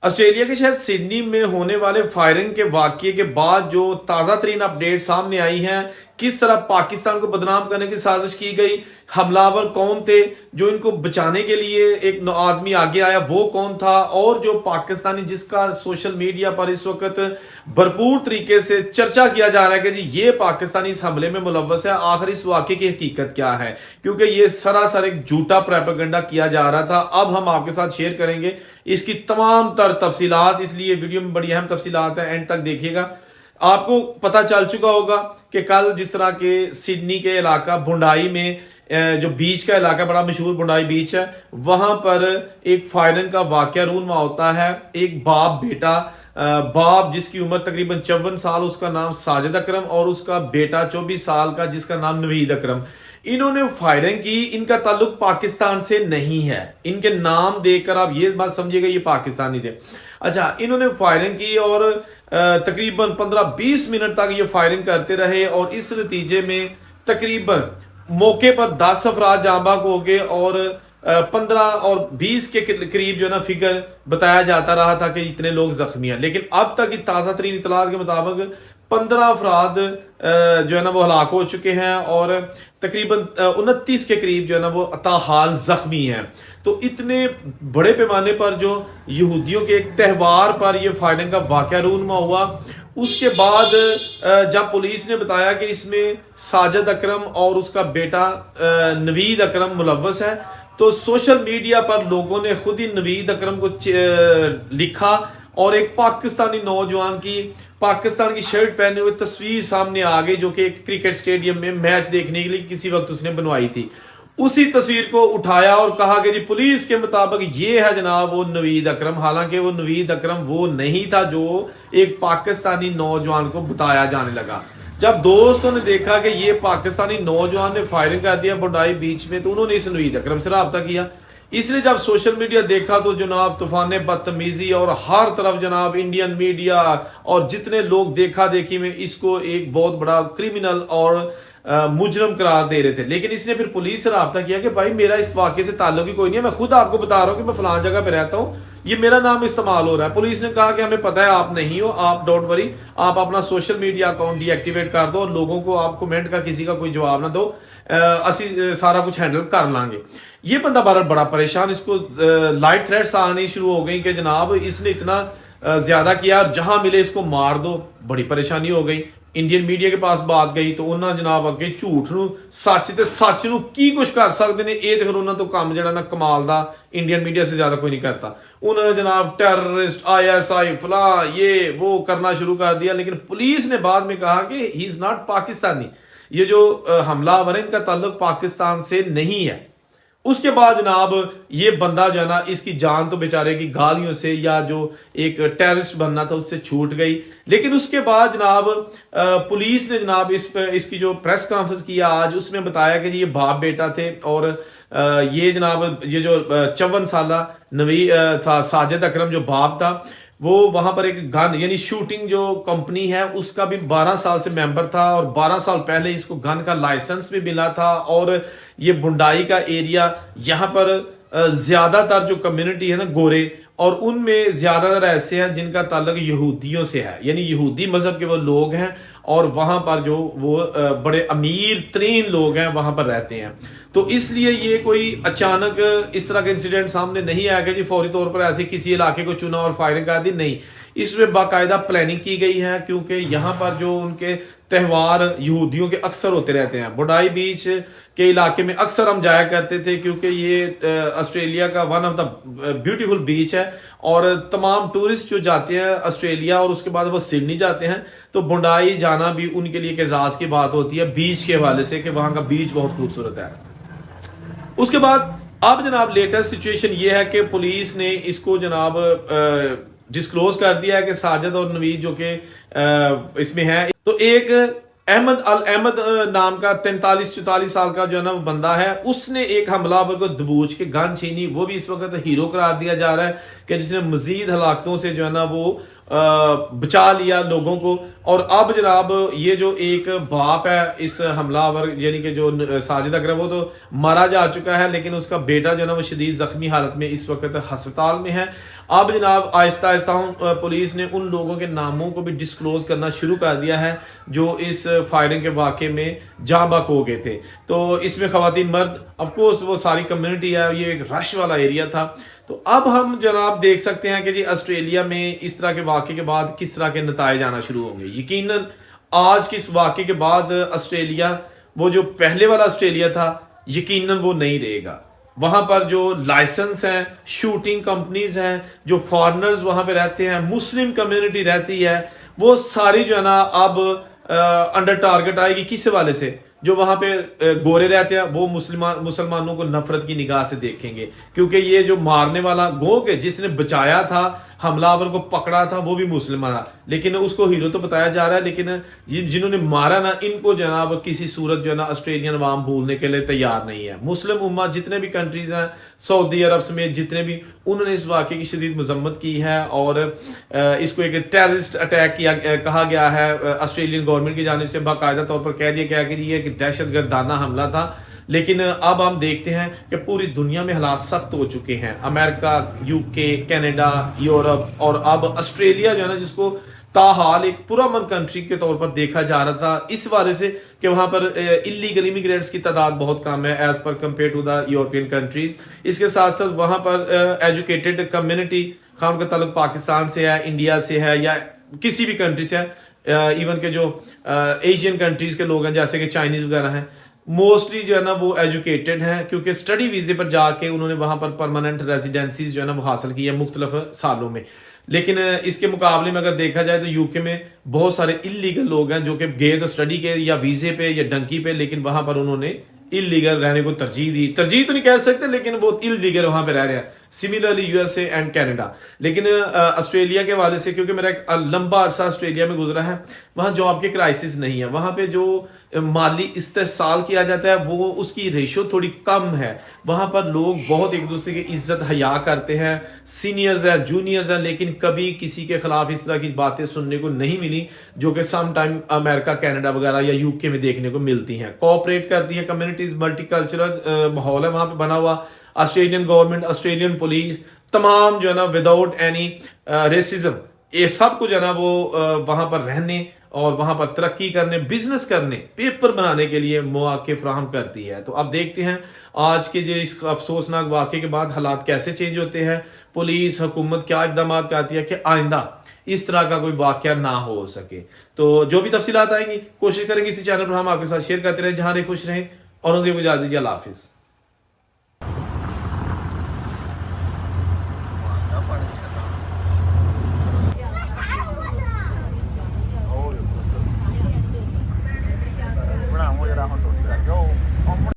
Australia के शहर Sydney में होने वाले फायरिंग के वाकये के बाद जो ताज़ा तरीन अपडेट सामने आई हैं, किस तरह पाकिस्तान को बदनाम करने की साजिश की गई, हमलावर कौन थे, जो इनको बचाने के लिए एक आदमी आगे आया वो कौन था, और जो पाकिस्तानी जिसका सोशल मीडिया पर इस वक्त भरपूर तरीके से चर्चा किया जा रहा है कि जी ये पाकिस्तानी इस हमले में मुलव्वस है, आखिर इस वाकये की हकीकत क्या है, क्योंकि ये सरासर एक झूठा प्रोपेगेंडा किया जा रहा था। अब हम आपके साथ शेयर करेंगे इसकी तमाम तर तफसीलात, इसलिए वीडियो में बड़ी अहम तफसीलात है, एंड तक देखिएगा। आपको पता चल चुका होगा कि कल जिस तरह के सिडनी के इलाका बुंडाई में जो बीच का इलाका बड़ा मशहूर बुंडाई बीच है, वहां पर एक फायरिंग का वाकया रूनमा होता है। एक बाप बेटा, बाप जिसकी उम्र तकरीबन 54 साल, उसका नाम साजिद अकरम, और उसका बेटा 24 साल का जिसका नाम नवीद अकरम, इन्होंने फायरिंग की। इनका ताल्लुक पाकिस्तान से नहीं है, इनके नाम देखकर आप ये बात समझिएगा ये पाकिस्तानी थे। अच्छा, इन्होंने फायरिंग की और तकरीबन 15-20 मिनट तक ये फायरिंग करते रहे, और इस नतीजे में तकरीबन मौके पर 10 अफराद जांबाक हो गए और 15 और 20 के करीब जो है ना फिगर बताया जाता रहा था कि इतने लोग जख्मी हैं। लेकिन अब तक की ताज़ा तरीन इतलात के मुताबिक 15 अफराद जो है ना वो हलाक हो चुके हैं और तकरीबन 29 के करीब जो है ना वो ताहाल जख्मी हैं। तो इतने बड़े पैमाने पर जो यहूदियों के एक त्यौहार पर यह फायरिंग का वाकया रूनमा हुआ, उसके बाद जब पुलिस ने बताया कि इसमें साजिद अकरम और उसका बेटा नवीद अकरम मुलव्वस है, तो सोशल मीडिया पर लोगों ने खुद ही नवीद अकरम को लिखा और एक पाकिस्तानी नौजवान की पाकिस्तान की शर्ट पहने हुए तस्वीर सामने आ गई, जो कि एक क्रिकेट स्टेडियम में मैच देखने के लिए किसी वक्त उसने बनवाई थी। उसी तस्वीर को उठाया और कहा कि जी पुलिस के मुताबिक ये है जनाब वो नवीद अकरम। हालांकि वो नवीद अकरम वो नहीं था जो एक पाकिस्तानी नौजवान को बताया जाने लगा। जब दोस्तों ने देखा कि ये पाकिस्तानी नौजवान ने फायरिंग कर दिया बुंडाई बीच में, तो उन्होंने इस नवीद अकरम से राब्ता किया। इसलिए जब सोशल मीडिया देखा तो जनाब तूफान बदतमीजी और हर तरफ जनाब इंडियन मीडिया और जितने लोग देखा देखी में इसको एक बहुत बड़ा क्रिमिनल और मुजरम करार दे रहे थे। लेकिन इसने फिर पुलिस से रब्ता किया कि भाई मेरा इस वाक़े से ताल्लुक ही कोई नहीं है, मैं खुद आपको बता रहा हूँ कि मैं फलां जगह पे रहता हूँ, ये मेरा नाम इस्तेमाल हो रहा है। पुलिस ने कहा कि हमें पता है आप नहीं हो, आप डोंट वरी, आप अपना सोशल मीडिया अकाउंट डीएक्टिवेट कर दो और लोगों को आप कमेंट का किसी का कोई जवाब ना दो, असी सारा कुछ हैंडल कर लांगे। ये बंदा बड़ा परेशान, इसको लाइट थ्रेट्स आनी शुरू हो गई कि जनाब इसने इतना ज्यादा किया और जहां मिले इसको मार दो। बड़ी परेशानी हो गई, इंडियन मीडिया के पास बात गई तो उन्होंने जनाब अगे झूठ ਨੂੰ सच ਤੇ सच ਨੂੰ ਕੀ ਕੁਝ ਕਰ ਸਕਦੇ ਨੇ, ਇਹ ਤੇ ਫਿਰ ਉਹਨਾਂ ਤੋਂ ਕੰਮ ਜਿਹੜਾ ਨਾ कमाल ਦਾ इंडियन मीडिया से ज्यादा कोई नहीं करता। उन्होंने जनाब टेररिस्ट ISI फला ये वो करना शुरू कर दिया। लेकिन पुलिस ने बाद में कहा कि ही इज नॉट पाकिस्तानी, ये जो हमलावर है इनका ताल्लुक पाकिस्तान से नहीं है। उसके बाद जनाब ये बंदा जो है ना इसकी जान तो बेचारे की गालियों से या जो एक टेररिस्ट बनना था उससे छूट गई। लेकिन उसके बाद जनाब पुलिस ने जनाब इसकी जो प्रेस कॉन्फ्रेंस किया आज, उसमें बताया कि ये बाप बेटा थे और ये जनाब ये जो 54 साल नवी था साजिद अकरम जो बाप था, वो वहां पर एक गन यानी शूटिंग जो कंपनी है उसका भी 12 साल से मेंबर था और 12 साल पहले इसको गन का लाइसेंस भी मिला था। और ये बुंडाई का एरिया, यहाँ पर ज्यादातर जो कम्युनिटी है ना गोरे, और उनमें ज्यादातर ऐसे हैं जिनका ताल्लुक यहूदियों से है, यानी यहूदी मजहब के वो लोग हैं और वहां पर जो वो बड़े अमीर तरीन लोग हैं वहां पर रहते हैं। तो इसलिए ये कोई अचानक इस तरह का इंसिडेंट सामने नहीं आया कि जी फौरी तौर पर ऐसे किसी इलाके को चुना और फायरिंग कर दी, नहीं, इसमें बाकायदा प्लानिंग की गई है। क्योंकि यहाँ पर जो उनके त्यौहार यहूदियों के अक्सर होते रहते हैं, बुंडाई बीच के इलाके में अक्सर हम जाया करते थे क्योंकि ये ऑस्ट्रेलिया का वन ऑफ द ब्यूटीफुल बीच है और तमाम टूरिस्ट जो जाते हैं ऑस्ट्रेलिया और उसके बाद वो सिडनी जाते हैं, तो बुंडाई जाना भी उनके लिए एक एजाज की बात होती है बीच के हवाले से कि वहाँ का बीच बहुत खूबसूरत है। उसके बाद अब जनाब लेटेस्ट सिचुएशन ये है कि पुलिस ने इसको जनाब डिस्क्लोज कर दिया है कि साजिद और नवीद जो कि इसमें है। तो एक अहमद नाम का 43-44 साल का जो है ना वो बंदा है, उसने एक हमलावर को दबोच के गन छीनी, वो भी इस वक्त हीरो करार दिया जा रहा है कि जिसने मजीद हलाकतों से जो है ना वो बचा लिया लोगों को। और अब जनाब ये जो एक बाप है इस हमलावर यानी कि जो साजिद अकरम, वो तो मारा जा चुका है, लेकिन उसका बेटा जो है वो शदीद जख्मी हालत में इस वक्त हस्पताल में है। अब जनाब आहिस्ता आहिस्ता पुलिस ने उन लोगों के नामों को भी डिस्क्लोज करना शुरू कर दिया है जो इस फायरिंग के वाक़े में जाँ बाक हो गए थे। तो इसमें ख़वातीन, मर्द, ऑफकोर्स वो सारी कम्युनिटी है, ये एक रश वाला एरिया था। तो अब हम जनाब देख सकते हैं कि जी ऑस्ट्रेलिया में इस तरह के वाक़े के बाद किस तरह के नताइज आना शुरू होंगे। यकीनन आज के इस वाक़े के बाद ऑस्ट्रेलिया, वो जो पहले वाला ऑस्ट्रेलिया था, यकीनन वो नहीं रहेगा। वहाँ पर जो लाइसेंस हैं, शूटिंग कंपनीज हैं, जो फॉरेनर्स वहाँ पे रहते हैं, मुस्लिम कम्युनिटी रहती है, वो सारी जो है ना अब अंडर टारगेट आएगी। किस वाले से? जो वहाँ पे गोरे रहते हैं वो मुसलमानों को नफरत की निगाह से देखेंगे, क्योंकि ये जो मारने वाला गो के जिसने बचाया था, हमलावर को पकड़ा था, वो भी मुसलमान था, लेकिन उसको हीरो तो बताया जा रहा है, लेकिन जिन्होंने मारा ना, इनको जनाब किसी सूरत जो है ना ऑस्ट्रेलियन अवाम भूलने के लिए तैयार नहीं है। मुस्लिम उम्मा जितने भी कंट्रीज हैं, सऊदी अरब समेत जितने भी, उन्होंने इस वाक़े की शदीद मजम्मत की है और इसको एक टेररिस्ट अटैक कहा गया है। ऑस्ट्रेलियन गवर्नमेंट की जानिब से बाकायदा तौर पर कह दिया गया कि ये दहशतगर्दाना हमला था। लेकिन अब हम देखते हैं कि पूरी दुनिया में हालात सख्त हो चुके हैं। अमेरिका, यूके, कनाडा, यूरोप और अब ऑस्ट्रेलिया जो है ना, जिसको ताहाल एक पुरअमन कंट्री के तौर पर देखा जा रहा था, इस वजह से कि वहाँ पर इलीगल इमिग्रेंट्स की तादाद बहुत कम है as per compare to the European countries. इसके साथ साथ वहाँ पर एजुकेटेड कम्युनिटी, खां उनका ताल्लुक पाकिस्तान से है, इंडिया से है या किसी भी कंट्री से है, इवन के जो एशियन कंट्रीज के लोग हैं जैसे कि चाइनीज वगैरह हैं, मोस्टली जो है ना वो एजुकेटेड हैं, क्योंकि स्टडी वीजे पर जाके उन्होंने वहाँ पर परमानेंट रेजिडेंसीज जो है ना वो हासिल की है मुख्तलिफ सालों में। लेकिन इसके मुकाबले में अगर देखा जाए तो यूके में बहुत सारे इलीगल लोग हैं जो कि गए तो स्टडी के या वीजे पे या डंकी पे, लेकिन वहाँ पर उन्होंने इलीगल रहने को तरजीह दी। तरजीह तो नहीं कह सकते, लेकिन वो इलीगल वहाँ पे रह रहे हैं। Similarly USA and Canada. लेकिन ऑस्ट्रेलिया के हवाले से, क्योंकि मेरा एक लंबा अरसा ऑस्ट्रेलिया में गुजरा है, वहाँ जॉब के क्राइसिस नहीं है। वहाँ पे जो माली इस्तेहसाल किया जाता है वो उसकी रेशो थोड़ी कम है। वहाँ पर लोग बहुत एक दूसरे की इज्जत हया करते हैं, सीनियर्स हैं, जूनियर्स हैं, लेकिन कभी किसी के खिलाफ इस तरह की बातें सुनने को नहीं मिली जो कि सम टाइम अमेरिका, कनाडा वगैरह या यूके में देखने को मिलती हैं। कोऑपरेट करती है कम्युनिटीज, मल्टीकल्चरल माहौल है वहाँ पे बना हुआ। ऑस्ट्रेलियन गवर्नमेंट, ऑस्ट्रेलियन पुलिस, तमाम जो है ना विदाउट एनी रेसिज्म, ये सब को जो है ना वो वहाँ पर रहने और वहाँ पर तरक्की करने, बिजनेस करने, पेपर बनाने के लिए मौके फराहम करती है। तो अब देखते हैं आज के जो इस अफसोसनाक वाक़े के बाद हालात कैसे चेंज होते हैं, पुलिस, हुकूमत क्या इकदाम करती है कि आइंदा इस तरह का कोई वाक़या ना हो सके। तो जो भी तफसीलात आएंगी कोशिश करेंगे इसी चैनल पर हम आपके साथ शेयर करते रहें। जहाँ रहे खुश रहें और उनसे गुजार दीजिए। अल्लाह हाफिज़।